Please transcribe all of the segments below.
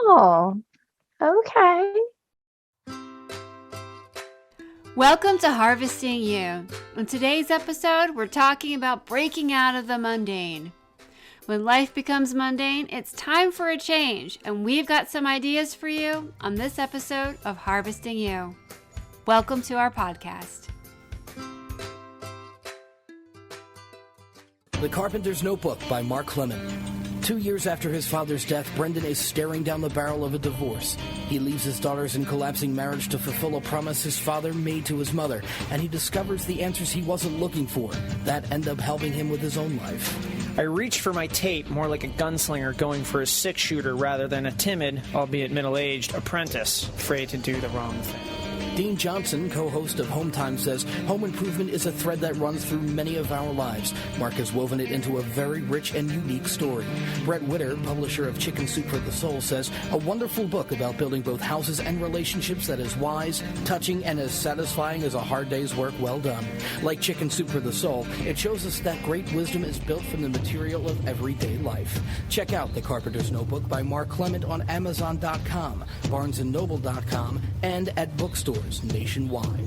Oh, okay. Welcome to Harvesting You. In today's episode, we're talking about breaking out of the mundane. When life becomes mundane, it's time for a change, and we've got some ideas for you on this episode of Harvesting You. Welcome to our podcast. The Carpenter's Notebook by Mark Clement. 2 years after his father's death, Brendan is staring down the barrel of a divorce. He leaves his daughters in collapsing marriage to fulfill a promise his father made to his mother, and he discovers the answers he wasn't looking for that end up helping him with his own life. I reached for my tape more like a gunslinger going for a six-shooter rather than a timid, albeit middle-aged, apprentice afraid to do the wrong thing. Dean Johnson, co-host of Home Time, says home improvement is a thread that runs through many of our lives. Mark has woven it into a very rich and unique story. Brett Witter, publisher of Chicken Soup for the Soul, says a wonderful book about building both houses and relationships that is wise, touching, and as satisfying as a hard day's work well done. Like Chicken Soup for the Soul, it shows us that great wisdom is built from the material of everyday life. Check out The Carpenter's Notebook by Mark Clement on Amazon.com, BarnesandNoble.com, and at bookstores nationwide.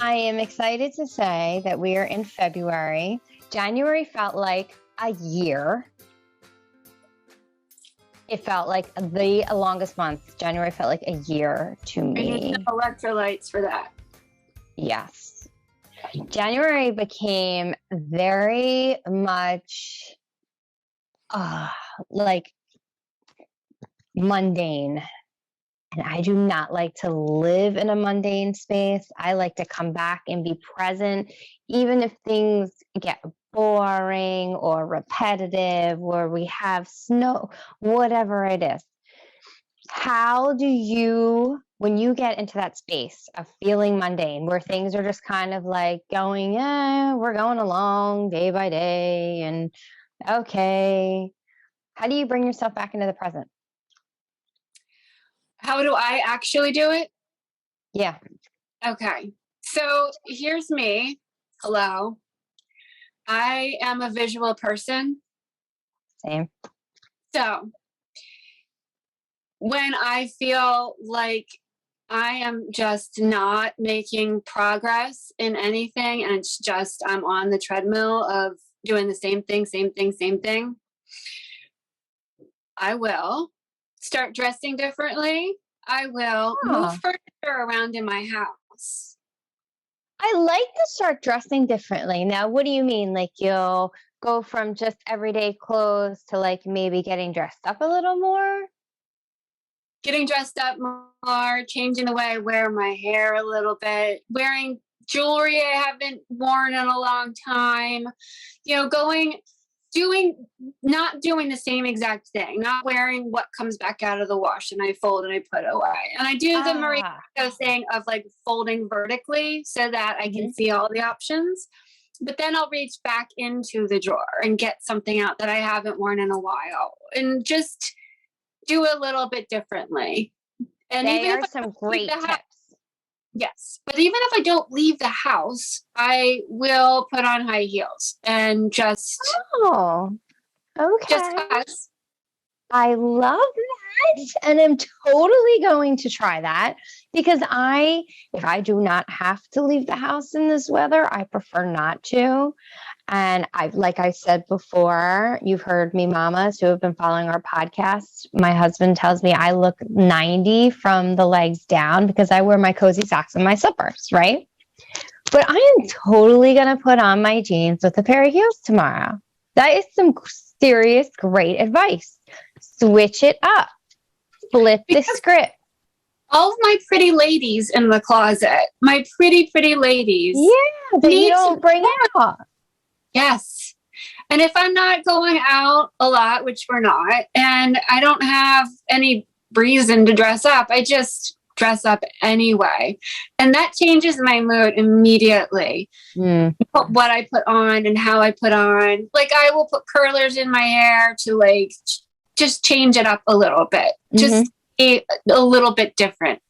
I am excited to say that we are in February. January felt like a year. It felt like the longest month. January felt like a year to me. I need electrolytes for that. Yes. January became very much like mundane. And I do not like to live in a mundane space. I like to come back and be present, even if things get boring or repetitive or we have snow, whatever it is. How do you, when you get into that space of feeling mundane, where things are just kind of like going, we're going along day by day and okay, how do you bring yourself back into the present? How do I actually do it? Yeah. Okay. So here's me. Hello. I am a visual person. Same. So when I feel like I am just not making progress in anything and it's just I'm on the treadmill of doing the same thing, I will start dressing differently. I will move furniture around in my house. I like to start dressing differently. Now, what do you mean? Like you'll go from just everyday clothes to like maybe getting dressed up a little more? Getting dressed up more, changing the way I wear my hair a little bit, wearing jewelry I haven't worn in a long time, not doing the same exact thing, not wearing what comes back out of the wash and I fold and I put away. And I do the Marie Kondo thing of like folding vertically so that I can see all the options. But then I'll reach back into the drawer and get something out that I haven't worn in a while and just do a little bit differently. And They even are if some great tips. Yes. But even if I don't leave the house, I will put on high heels and just Okay. cause. I love that. And I'm totally going to try that because if I do not have to leave the house in this weather, I prefer not to. And like I said before, you've heard me mamas who have been following our podcast. My husband tells me I look 90 from the legs down because I wear my cozy socks and my slippers, right? But I am totally going to put on my jeans with a pair of heels tomorrow. That is some serious, great advice. Switch it up. Flip the script. All of my pretty ladies in the closet, my pretty ladies. Yeah, that you don't bring out. Yes. And if I'm not going out a lot, which we're not, and I don't have any reason to dress up, I just dress up anyway. And that changes my mood immediately. What I put on and how I put on. Like I will put curlers in my hair to like just change it up a little bit. Just be a little bit different.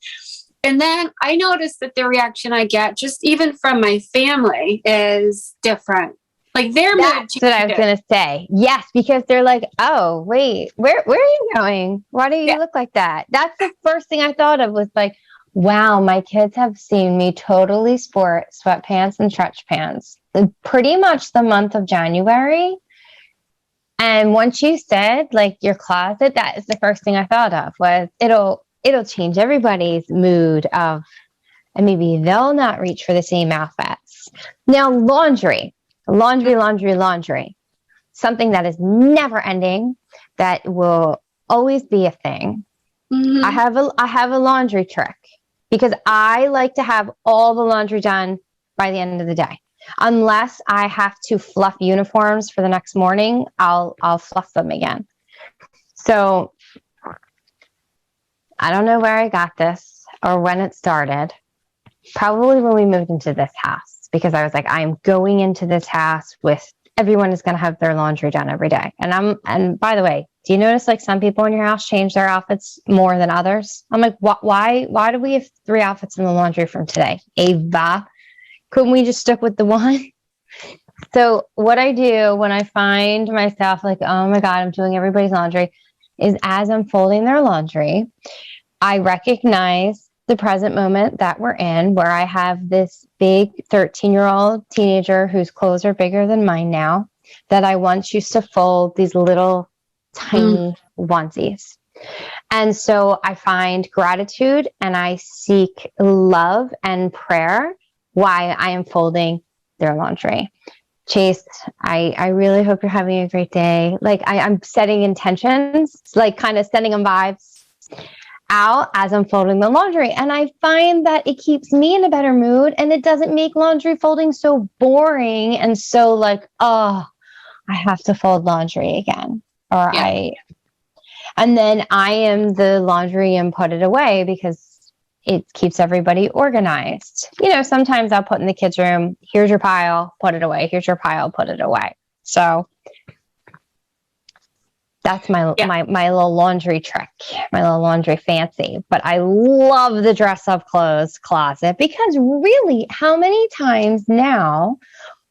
And then I noticed that the reaction I get, just even from my family, is different. Like their mood That's what I was going to say. Yes, because they're like, oh, wait, where are you going? Why do you look like that? That's the first thing I thought of was like, wow, my kids have seen me totally sport sweatpants and stretch pants pretty much the month of January. And once you said like your closet, that is the first thing I thought of was it'll change everybody's mood of, and maybe they'll not reach for the same outfits. Now, laundry. Something that is never ending, that will always be a thing. Mm-hmm. I have a laundry trick because I like to have all the laundry done by the end of the day. Unless I have to fluff uniforms for the next morning, I'll fluff them again. So I don't know where I got this or when it started. Probably when we moved into this house, because I was like, I'm going into this house with everyone is going to have their laundry done every day. And by the way, do you notice like some people in your house change their outfits more than others? I'm like, why do we have 3 outfits in the laundry from today? Ava, couldn't we just stick with the one? So what I do when I find myself like, oh my God, I'm doing everybody's laundry, is as I'm folding their laundry, I recognize the present moment that we're in, where I have this big 13-year-old teenager whose clothes are bigger than mine now, that I once used to fold these little tiny onesies. And so I find gratitude and I seek love and prayer while I am folding their laundry. Chase, I really hope you're having a great day. Like I'm setting intentions, like kind of sending them vibes out as I'm folding the laundry. And I find that it keeps me in a better mood, and it doesn't make laundry folding so boring and so like, oh, I have to fold laundry again. And then I am the laundry and put it away because it keeps everybody organized. You know, sometimes I'll put in the kids' room, here's your pile, put it away. Here's your pile, put it away. So that's my little laundry trick, my little laundry fancy. But I love the dress up clothes closet, because really, how many times now,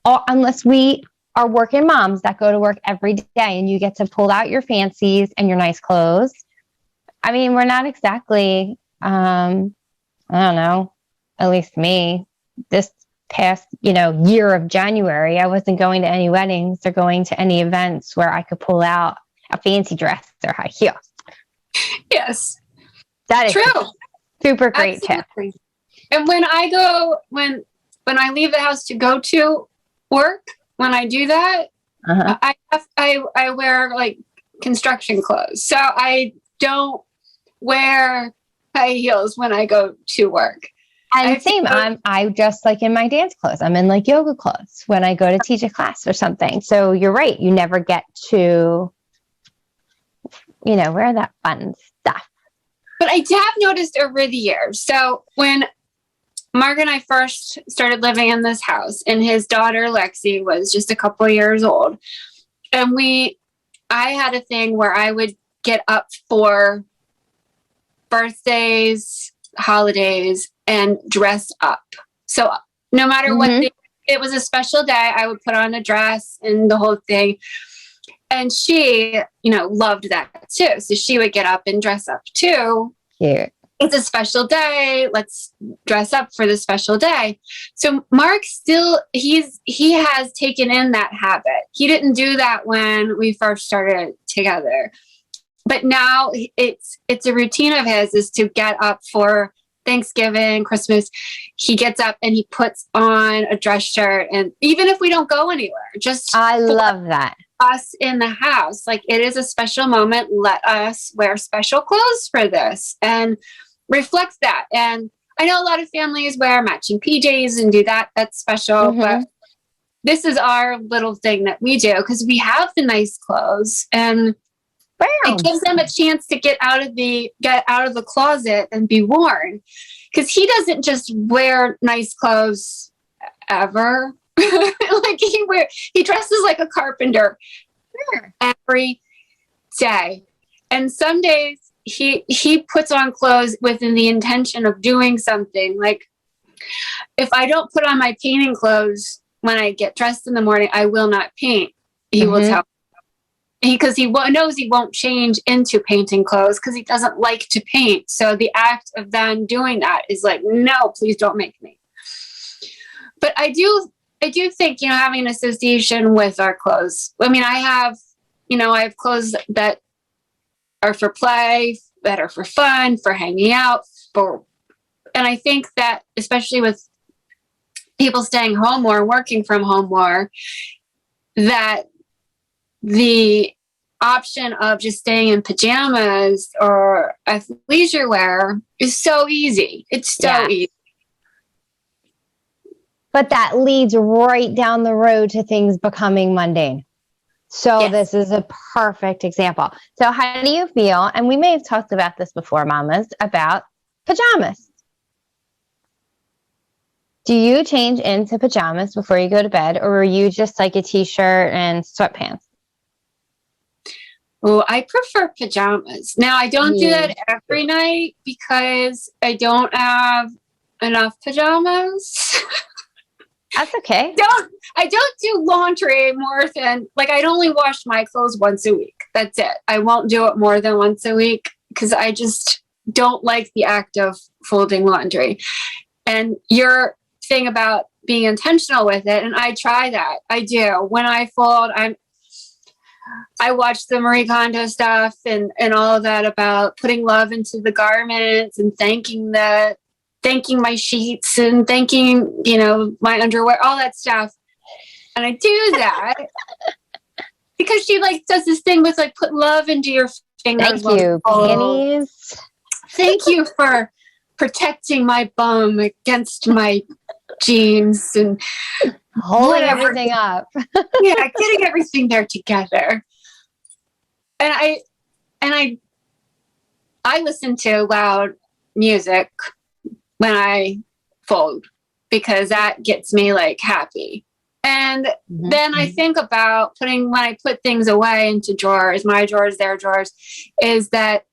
unless we are working moms that go to work every day and you get to pull out your fancies and your nice clothes. I mean, we're not exactly, I don't know, at least me, this past, year of January, I wasn't going to any weddings or going to any events where I could pull out a fancy dress or high heels. Yes. That is true. Super great Absolutely. Tip. And when I leave the house to go to work, when I do that, I wear like construction clothes. So I don't wear high heels when I go to work. And same, I just like in my dance clothes. I'm in like yoga clothes when I go to teach a class or something. So you're right. You never get to, wear that fun stuff. But I have noticed over the years. So when Mark and I first started living in this house, and his daughter Lexi was just a couple of years old, and I had a thing where I would get up for birthdays, holidays, and dress up. So no matter what it was a special day, I would put on a dress and the whole thing. And she, loved that too. So she would get up and dress up too. Cute. It's a special day. Let's dress up for the special day. So Mark still, he has taken in that habit. He didn't do that when we first started together, but now it's a routine of his is to get up for Thanksgiving, Christmas. He gets up and he puts on a dress shirt. And even if we don't go anywhere, I love that. Us in the house, like it is a special moment. Let us wear special clothes for this and reflects that. And I know a lot of families wear matching PJs and do that. That's special. But this is our little thing that we do because we have the nice clothes, and it gives them a chance to get out of the closet and be worn. Because he doesn't just wear nice clothes ever. Like he dresses like a carpenter every day. And some days he puts on clothes within the intention of doing something. Like, if I don't put on my painting clothes when I get dressed in the morning, I will not paint. He will tell me, because he knows he won't change into painting clothes because he doesn't like to paint. So the act of then doing that is like, no, please don't make me. But I do think, having an association with our clothes. I mean, I have clothes that are for play, that are for fun, for hanging out, and I think that especially with people staying home more, working from home more, that the option of just staying in pajamas or athleisure wear is so easy. It's so easy. But that leads right down the road to things becoming mundane. So this is a perfect example. So how do you feel? And we may have talked about this before, mamas, about pajamas. Do you change into pajamas before you go to bed, or are you just like a t-shirt and sweatpants? Oh, I prefer pajamas. Now, I don't do that every night because I don't have enough pajamas. That's okay. I don't do laundry more than, like, I'd only wash my clothes once a week. That's it. I won't do it more than once a week because I just don't like the act of folding laundry. And your thing about being intentional with it, and I try that. I do. When I fold, I watch the Marie Kondo stuff and all of that about putting love into the garments and thanking my sheets and thanking, my underwear, all that stuff. And I do that because she does this thing with put love into your fingers. Thank you, panties. Thank you for protecting my bum against my jeans and holding everything up. Getting everything there together. And I listen to loud music when I fold because that gets me happy. And then I think about when I put things away into drawers, my drawers, their drawers, is that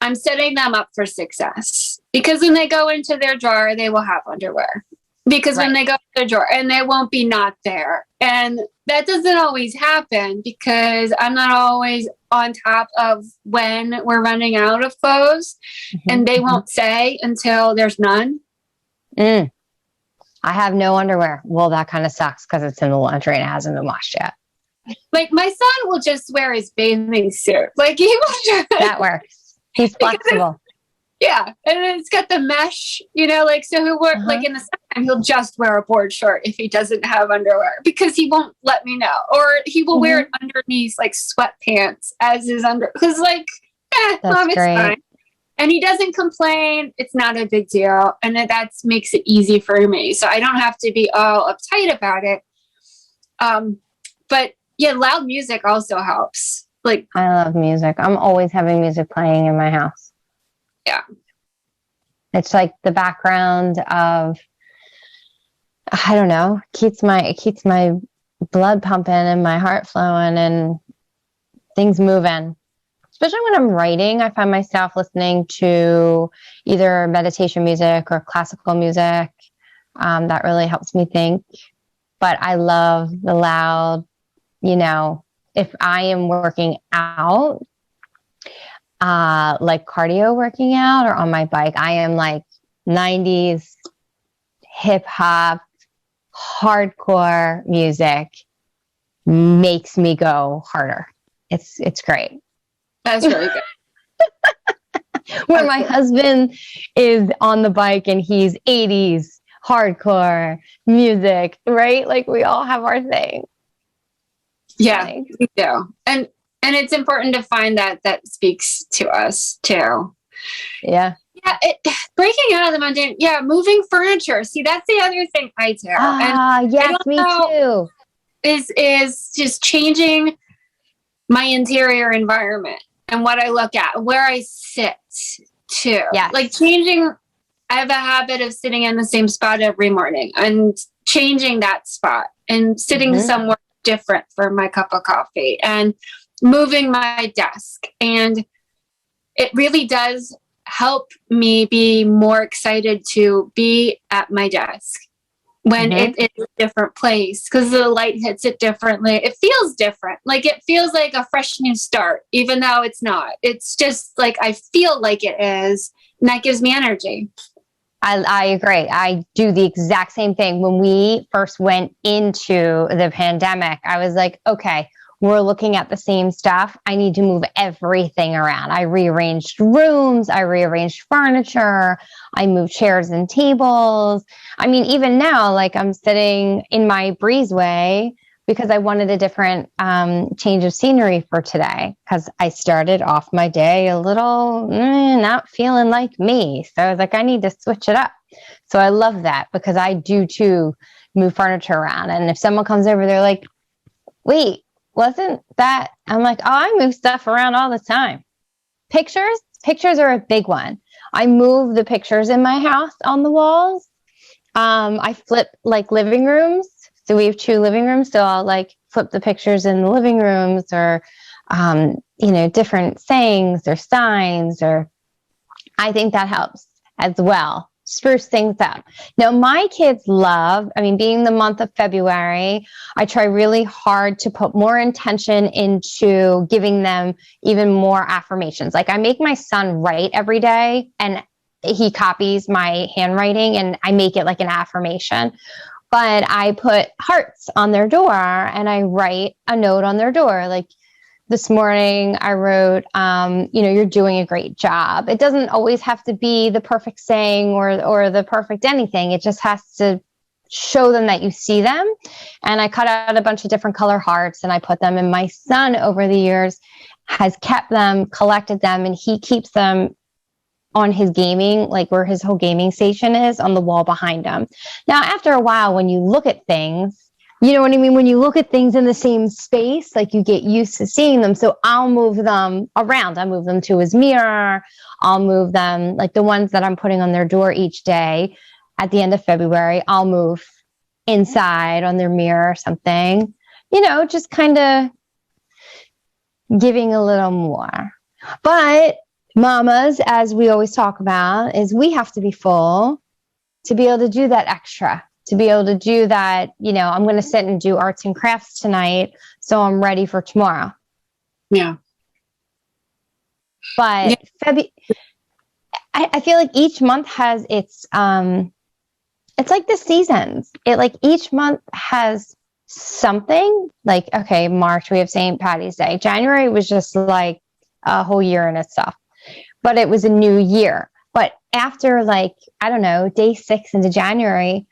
I'm setting them up for success. Because when they go into their drawer, they will have underwear. Because when they go to the drawer, and they won't be not there. And that doesn't always happen because I'm not always on top of when we're running out of clothes. And they won't say until there's none. I have no underwear. Well, that kind of sucks because it's in the laundry and it hasn't been washed yet. My son will just wear his bathing suit. He will just... That works. He's flexible. Yeah, and it's got the mesh, so he'll wear, in the summertime, he'll just wear a board short if he doesn't have underwear because he won't let me know. Or he will wear it underneath, sweatpants as his because, Mom, it's fine. And he doesn't complain. It's not a big deal. And that makes it easy for me. So I don't have to be all uptight about it. But, loud music also helps. I love music. I'm always having music playing in my house. Yeah. It's the background of, I don't know, keeps my blood pumping and my heart flowing and things moving. Especially when I'm writing, I find myself listening to either meditation music or classical music. That really helps me think. But I love the loud, if I am working out, cardio working out or on my bike, I am 90s hip hop, hardcore music makes me go harder. It's great. That's really good. When my husband is on the bike and he's 80s hardcore music, right? We all have our thing. Yeah, we do. And it's important to find that speaks to us too. Yeah. Yeah. Breaking out of the mundane. Yeah. Moving furniture. See, that's the other thing I do. Yes, me too. Is just changing my interior environment and what I look at, where I sit too. Yeah. Changing. I have a habit of sitting in the same spot every morning and changing that spot and sitting somewhere different for my cup of coffee and moving my desk and it really does help me be more excited to be at my desk when it's a different place, because the light hits it differently. It feels different. Like it feels like a fresh new start, even though it's not. It's just like I feel like it is, and that gives me energy. I agree. I do the exact same thing. When we first went into the pandemic, I was like, okay, we're looking at the same stuff. I need to move everything around. I rearranged rooms. I rearranged furniture. I moved chairs and tables. I mean, even now, like I'm sitting in my breezeway because I wanted a different change of scenery for today, because I started off my day a little not feeling like me. So I was like, I need to switch it up. So I love that, because I do too move furniture around. And if someone comes over, they're like, wait, wasn't that? I'm like, oh, I move stuff around all the time. Pictures are a big one. I move the pictures in my house on the walls. I flip like living rooms. So we have 2 living rooms. So I'll like flip the pictures in the living rooms, or, different sayings or signs, or I think that helps as well. Spruce things up. Now, my kids being the month of February, I try really hard to put more intention into giving them even more affirmations. Like I make my son write every day, and he copies my handwriting, and I make it like an affirmation. But I put hearts on their door, and I write a note on their door. Like this morning I wrote, you're doing a great job. It doesn't always have to be the perfect saying or the perfect anything. It just has to show them that you see them. And I cut out a bunch of different color hearts, and I put them. And my son over the years has kept them, collected them, and he keeps them on his gaming, like where his whole gaming station is, on the wall behind him. Now, after a while, when you look at things, you know what I mean? When you look at things in the same space, like you get used to seeing them. So I'll move them around. I'll move them to his mirror. I'll move them, like the ones that I'm putting on their door each day at the end of February, I'll move inside on their mirror or something, just kind of giving a little more. But mamas, as we always talk about, is we have to be full to be able to do that extra, to be able to do that. I'm going to sit and do arts and crafts tonight, so I'm ready for tomorrow. Yeah. But I feel like each month has its, it's like the seasons. Each month has something. Like, okay, March, we have St. Patty's Day. January was just like a whole year in itself. But it was a new year. But after day 6 into January,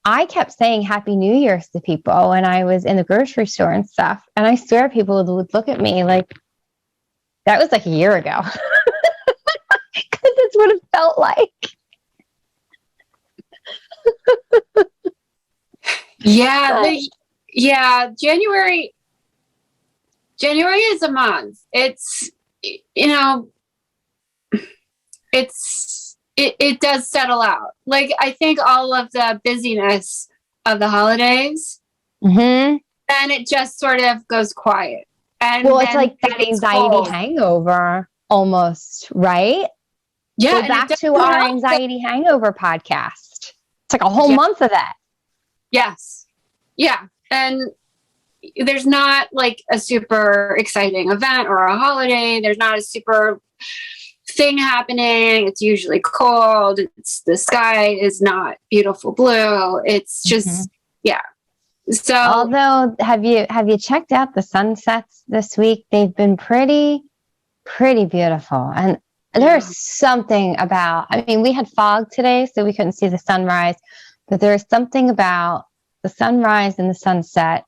I kept saying Happy New Year's to people when I was in the grocery store and stuff. And I swear people would look at me like, that was like a year ago. Because that's what it felt like. Yeah. January is a month. It's, it does settle out. Like, I think all of the busyness of the holidays, then it just sort of goes quiet. And it's like that anxiety hangover almost, right? Yeah. Go back to our anxiety hangover podcast. It's like a whole month of that. Yes. Yeah. And there's not like a super exciting event or a holiday. There's not a super thing happening. It's usually cold. The sky is not beautiful blue. It's just, So, although, have you checked out the sunsets this week? They've been pretty beautiful. And there's something about, we had fog today, so we couldn't see the sunrise, but there's something about the sunrise and the sunset.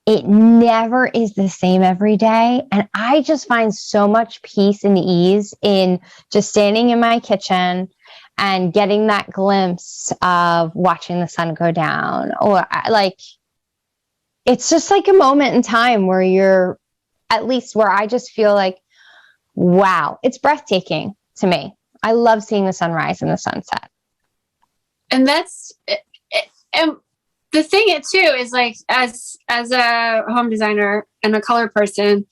It never is the same every day. And I just find so much peace and ease in just standing in my kitchen and getting that glimpse of watching the sun go down. Or it's just like a moment in time where you're, at least where I just feel like, wow, it's breathtaking to me. I love seeing the sunrise and the sunset. And and the thing too is, like, as a home designer and a color person,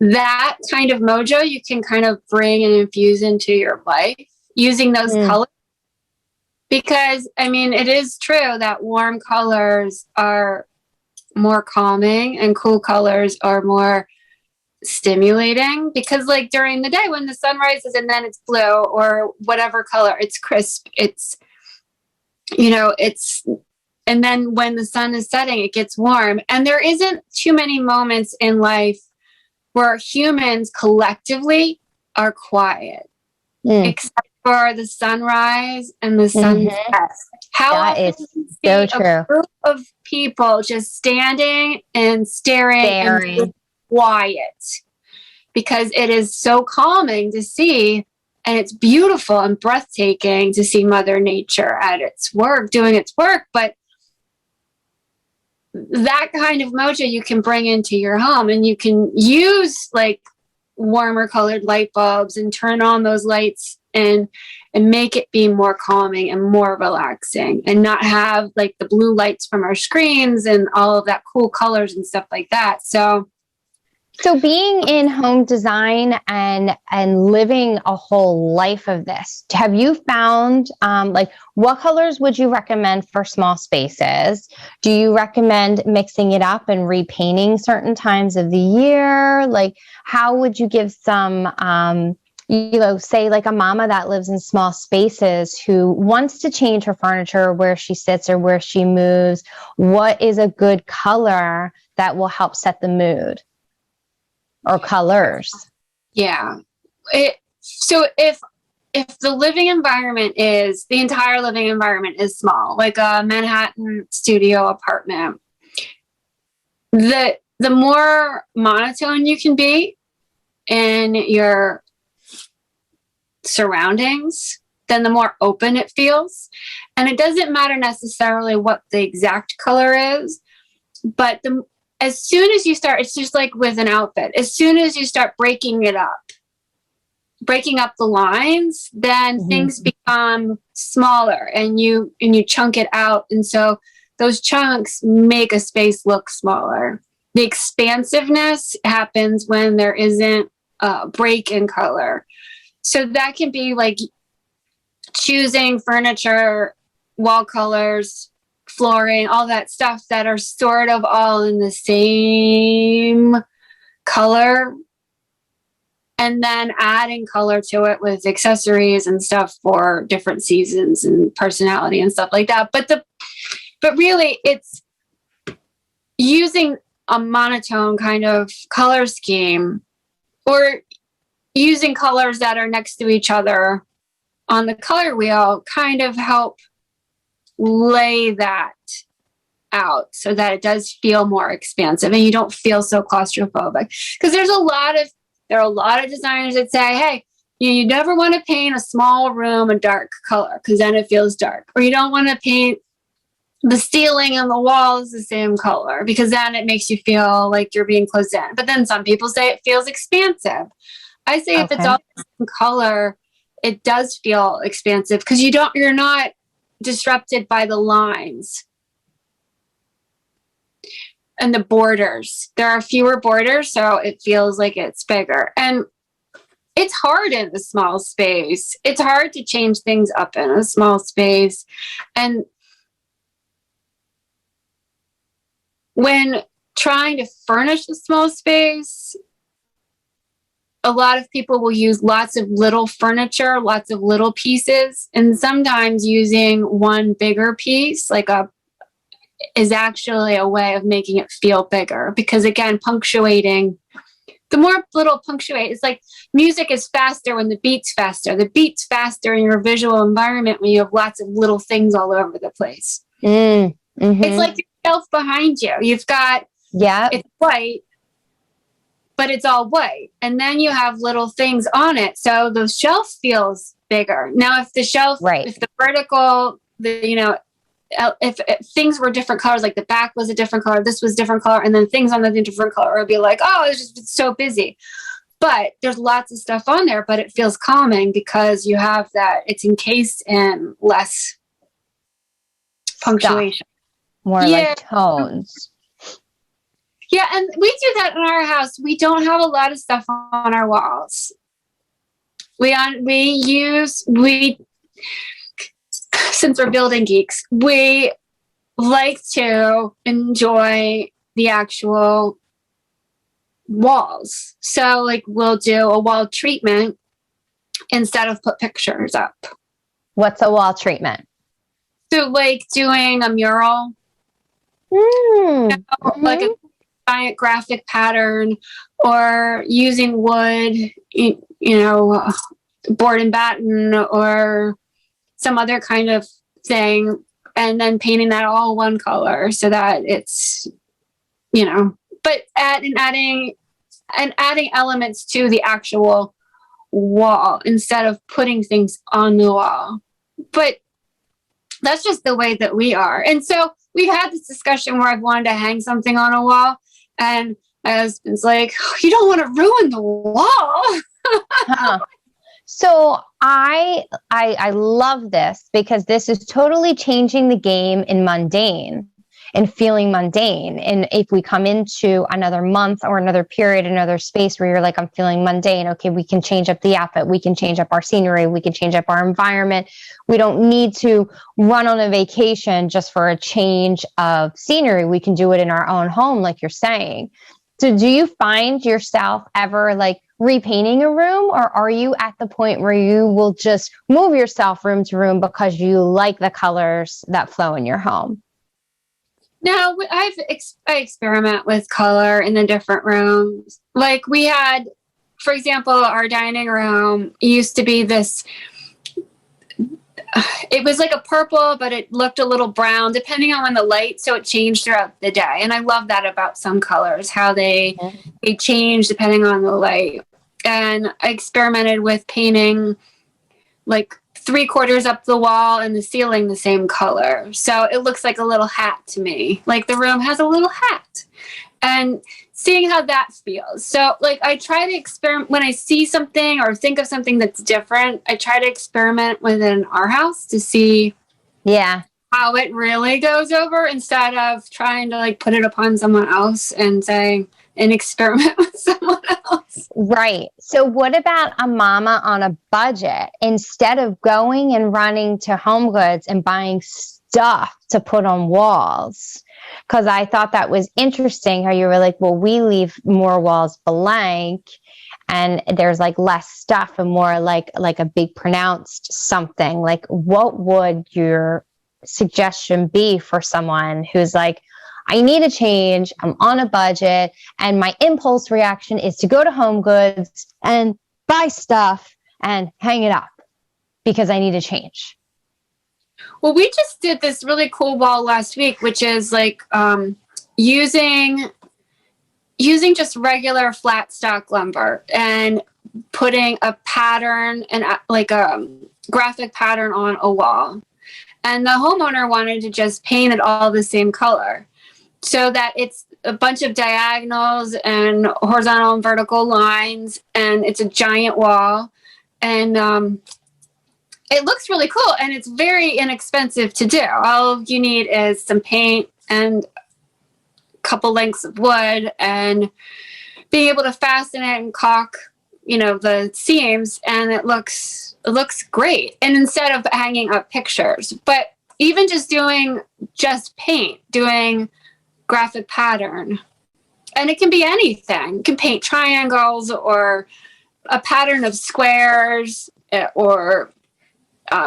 that kind of mojo you can kind of bring and infuse into your life using those colors. Because, I mean, it is true that warm colors are more calming and cool colors are more stimulating, because like during the day when the sun rises and then it's blue or whatever color, it's crisp, it's, you know, it's, and then when the sun is setting, it gets warm. And there isn't too many moments in life where humans collectively are quiet, except for the sunrise and the sunset. How that often is do you so see true. a group of people just standing and staring. And just quiet? Because it is so calming to see, and it's beautiful and breathtaking to see Mother Nature at its work, doing its work. But that kind of mojo you can bring into your home, and you can use like warmer colored light bulbs and turn on those lights and make it be more calming and more relaxing, and not have like the blue lights from our screens and all of that cool colors and stuff like that. So being in home design and living a whole life of this, have you found like what colors would you recommend for small spaces? Do you recommend mixing it up and repainting certain times of the year? Like, how would you give some you know, say like a mama that lives in small spaces who wants to change her furniture, where she sits or where she moves? What is a good color that will help set the mood? Or colors? Yeah. So if the living environment is, the entire living environment is small, like a Manhattan studio apartment, the more monotone you can be in your surroundings, then the more open it feels. And it doesn't matter necessarily what the exact color is, but as soon as you start, it's just like with an outfit. As soon as you start breaking up the lines, then things become smaller, and you chunk it out. And so those chunks make a space look smaller. The expansiveness happens when there isn't a break in color. So that can be like choosing furniture, wall colors, flooring, all that stuff that are sort of all in the same color, and then adding color to it with accessories and stuff for different seasons and personality and stuff like that. But really it's using a monotone kind of color scheme, or using colors that are next to each other on the color wheel, kind of help lay that out so that it does feel more expansive and you don't feel so claustrophobic. Because there are a lot of designers that say, hey, you never want to paint a small room a dark color because then it feels dark. Or you don't want to paint the ceiling and the walls the same color because then it makes you feel like you're being closed in. But then some people say it feels expansive. I say if it's all the same color, it does feel expansive because you're not disrupted by the lines and the borders. There are fewer borders, so it feels like it's bigger. And it's hard in a small space. It's hard to change things up in a small space. And when trying to furnish a small space, a lot of people will use lots of little furniture, lots of little pieces, and sometimes using one bigger piece, is actually a way of making it feel bigger. Because again, punctuating, the more little punctuate, it's like music is faster when the beat's faster. The beat's faster in your visual environment when you have lots of little things all over the place. It's like your shelf behind you. You've got, it's white, but it's all white. And then you have little things on it. So the shelf feels bigger. Now, if the shelf, if the vertical, if things were different colors, like the back was a different color, this was different color, and then things on the different color, it would be like, oh, it's so busy. But there's lots of stuff on there, but it feels calming because you have that, it's encased in less punctuation. More like tones. Yeah, and we do that in our house. We don't have a lot of stuff on our walls. Since we're building geeks, we like to enjoy the actual walls. So like we'll do a wall treatment instead of put pictures up. What's a wall treatment? So like doing a mural, like a giant graphic pattern, or using wood, board and batten or some other kind of thing, and then painting that all one color so that it's, but adding elements to the actual wall instead of putting things on the wall. But that's just the way that we are. And so we've had this discussion where I've wanted to hang something on a wall, and my husband's like, you don't want to ruin the wall. So I love this because this is totally changing the game in Mundane and feeling mundane. And if we come into another month or another period, another space where you're like, I'm feeling mundane, okay, we can change up the outfit, we can change up our scenery, we can change up our environment. We don't need to run on a vacation just for a change of scenery. We can do it in our own home, like you're saying. So do you find yourself ever like repainting a room, or are you at the point where you will just move yourself room to room because you like the colors that flow in your home? No, I experiment with color in the different rooms. Like we had, for example, our dining room used to be this, it was like a purple, but it looked a little brown depending on the light. So it changed throughout the day. And I love that about some colors, how they change depending on the light. And I experimented with painting like 3/4 up the wall and the ceiling the same color. So it looks like a little hat to me. Like the room has a little hat. And seeing how that feels. So like I try to experiment when I see something or think of something that's different. I try to experiment within our house to see how it really goes over, instead of trying to like put it upon someone else and saying and experiment with someone else. Right. So what about a mama on a budget? Instead of going and running to Home Goods and buying stuff to put on walls, because I thought that was interesting how you were like, well, we leave more walls blank and there's like less stuff and more like a big pronounced something. Like, what would your suggestion be for someone who's like, I need a change, I'm on a budget, and my impulse reaction is to go to Home Goods and buy stuff and hang it up because I need a change? Well, we just did this really cool wall last week, which is like using just regular flat stock lumber and putting a pattern and like a graphic pattern on a wall. And the homeowner wanted to just paint it all the same color, so that it's a bunch of diagonals and horizontal and vertical lines, and it's a giant wall. And it looks really cool, and it's very inexpensive to do. All you need is some paint and a couple lengths of wood and being able to fasten it and caulk, the seams, and it looks great. And instead of hanging up pictures, but even just doing paint, doing graphic pattern, and it can be anything. You can paint triangles or a pattern of squares, or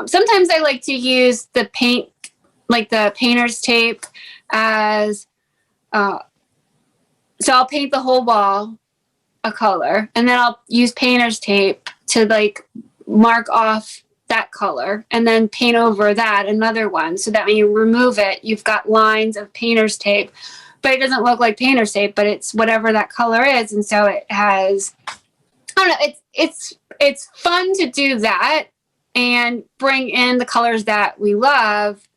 sometimes I like to use the paint, like the painter's tape, as so I'll paint the whole wall a color, and then I'll use painter's tape to like mark off that color, and then paint over that another one, so that when you remove it, you've got lines of painter's tape, but it doesn't look like painter's tape, but it's whatever that color is. And so it has, I don't know, it's fun to do that and bring in the colors that we love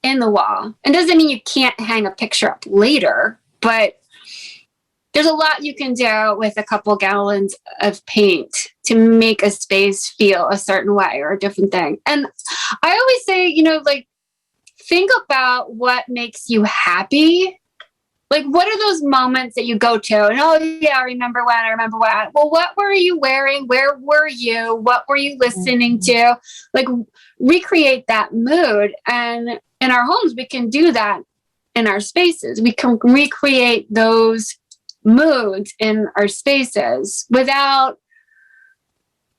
in the wall. And doesn't mean you can't hang a picture up later, but there's a lot you can do with a couple gallons of paint to make a space feel a certain way or a different thing. And I always say, like, think about what makes you happy Like, what are those moments that you go to? And, oh, yeah, I remember when. Well, what were you wearing? Where were you? What were you listening to? Like, recreate that mood. And in our homes, we can do that in our spaces. We can recreate those moods in our spaces without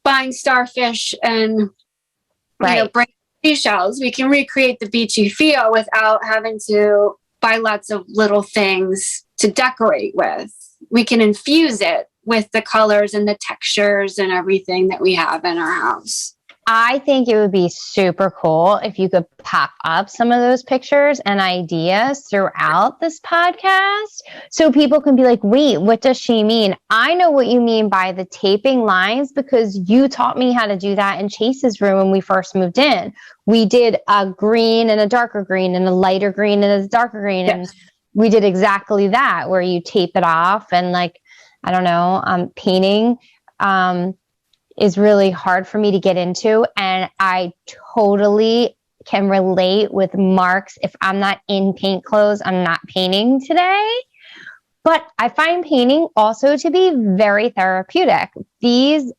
buying starfish and bring seashells. We can recreate the beachy feel without having to buy lots of little things to decorate with. We can infuse it with the colors and the textures and everything that we have in our house. I think it would be super cool if you could pop up some of those pictures and ideas throughout this podcast so people can be like, wait, what does she mean? I know what you mean by the taping lines because you taught me how to do that in Chase's room when we first moved in. We did a green and a darker green and a lighter green and a darker green. Yes. And we did exactly that where you tape it off and like, I don't know, painting, is really hard for me to get into. And I totally can relate with Mark's. If I'm not in paint clothes, I'm not painting today. But I find painting also to be very therapeutic. These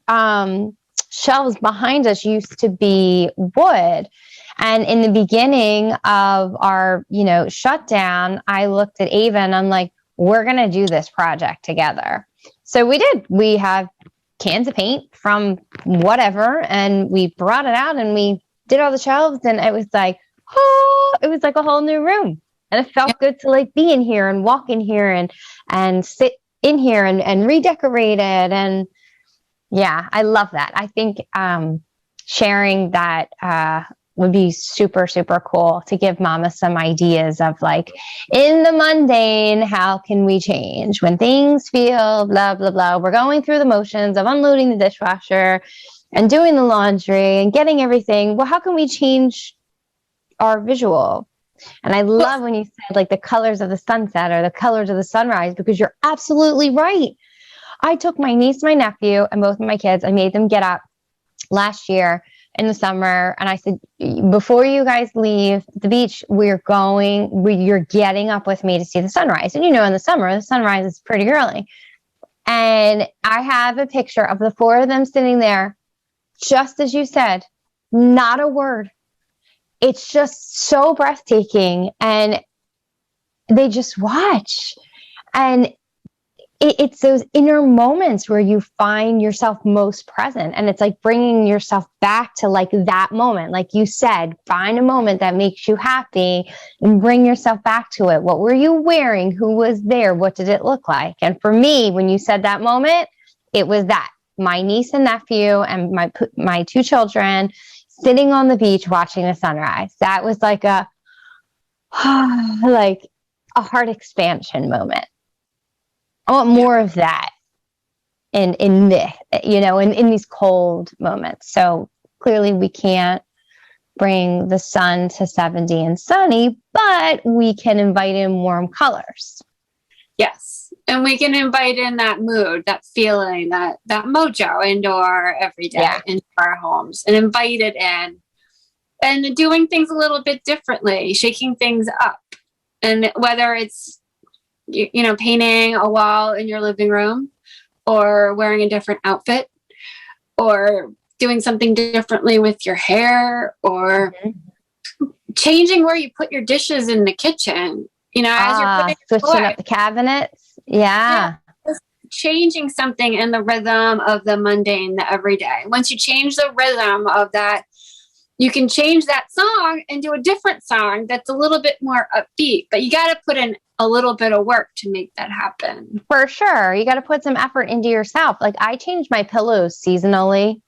shelves behind us used to be wood. And in the beginning of our, shutdown, I looked at Ava and I'm like, we're going to do this project together. So we did. We have cans of paint from whatever, and we brought it out and we did all the shelves, and it was like, it was like a whole new room. And it felt good to like be in here and walk in here and sit in here and redecorate it. And yeah, I love that. I think sharing that would be super, super cool to give mama some ideas of like, in the mundane, how can we change when things feel blah, blah, blah. We're going through the motions of unloading the dishwasher and doing the laundry and getting everything. Well, how can we change our visual? And I love when you said like the colors of the sunset or the colors of the sunrise, because you're absolutely right. I took my niece, my nephew, and both of my kids, I made them get up last year in the summer. And I said, before you guys leave the beach, you're getting up with me to see the sunrise. And in the summer, the sunrise is pretty early. And I have a picture of the four of them sitting there, just as you said, not a word. It's just so breathtaking. And they just watch. And it's those inner moments where you find yourself most present. And it's like bringing yourself back to like that moment. Like you said, find a moment that makes you happy and bring yourself back to it. What were you wearing? Who was there? What did it look like? And for me, when you said that moment, it was that my niece and nephew and my two children sitting on the beach watching the sunrise. That was like a heart expansion moment. I want more of that in these cold moments. So clearly we can't bring the sun to 70 and sunny, but we can invite in warm colors. Yes. And we can invite in that mood, that feeling, that mojo into our everyday, into our homes, and invite it in. And doing things a little bit differently, shaking things up. And whether it's painting a wall in your living room, or wearing a different outfit, or doing something differently with your hair, or changing where you put your dishes in the kitchen, as you're switching up the cabinets. Yeah. Changing something in the rhythm of the mundane, the everyday. Once you change the rhythm of that, you can change that song and do a different song that's a little bit more upbeat, but you got to put in a little bit of work to make that happen. For sure. You got to put some effort into yourself. Like I change my pillows seasonally.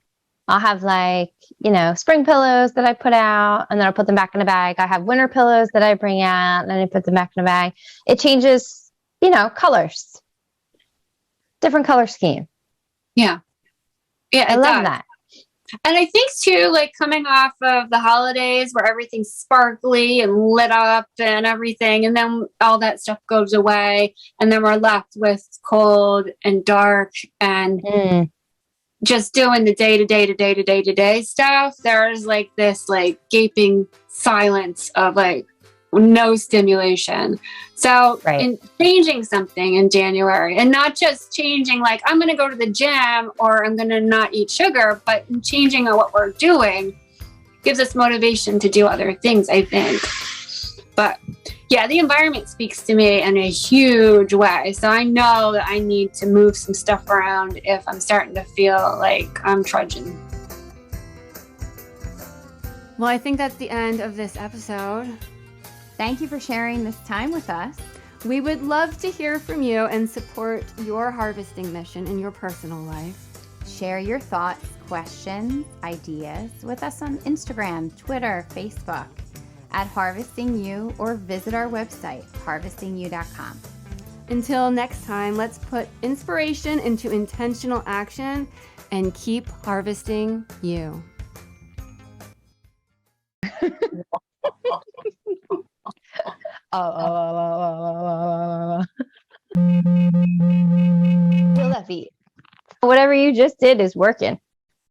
I'll have spring pillows that I put out and then I'll put them back in a bag. I have winter pillows that I bring out and then I put them back in a bag. It changes, colors, different color scheme. Yeah. Yeah. I love that. And I think too, like coming off of the holidays where everything's sparkly and lit up and everything, and then all that stuff goes away, and then we're left with cold and dark and just doing the day-to-day stuff. There's like this like gaping silence of like, no stimulation. So Right. in changing something in January, and not just changing like I'm going to go to the gym or I'm going to not eat sugar, but changing what we're doing gives us motivation to do other things, I think. But yeah, the environment speaks to me in a huge way. So I know that I need to move some stuff around if I'm starting to feel like I'm trudging. Well, I think that's the end of this episode. Thank you for sharing this time with us. We would love to hear from you and support your harvesting mission in your personal life. Share your thoughts, questions, ideas with us on Instagram, Twitter, Facebook at Harvesting You, or visit our website, harvestingyou.com. Until next time, let's put inspiration into intentional action and keep harvesting you. Feel that beat. Whatever you just did is working.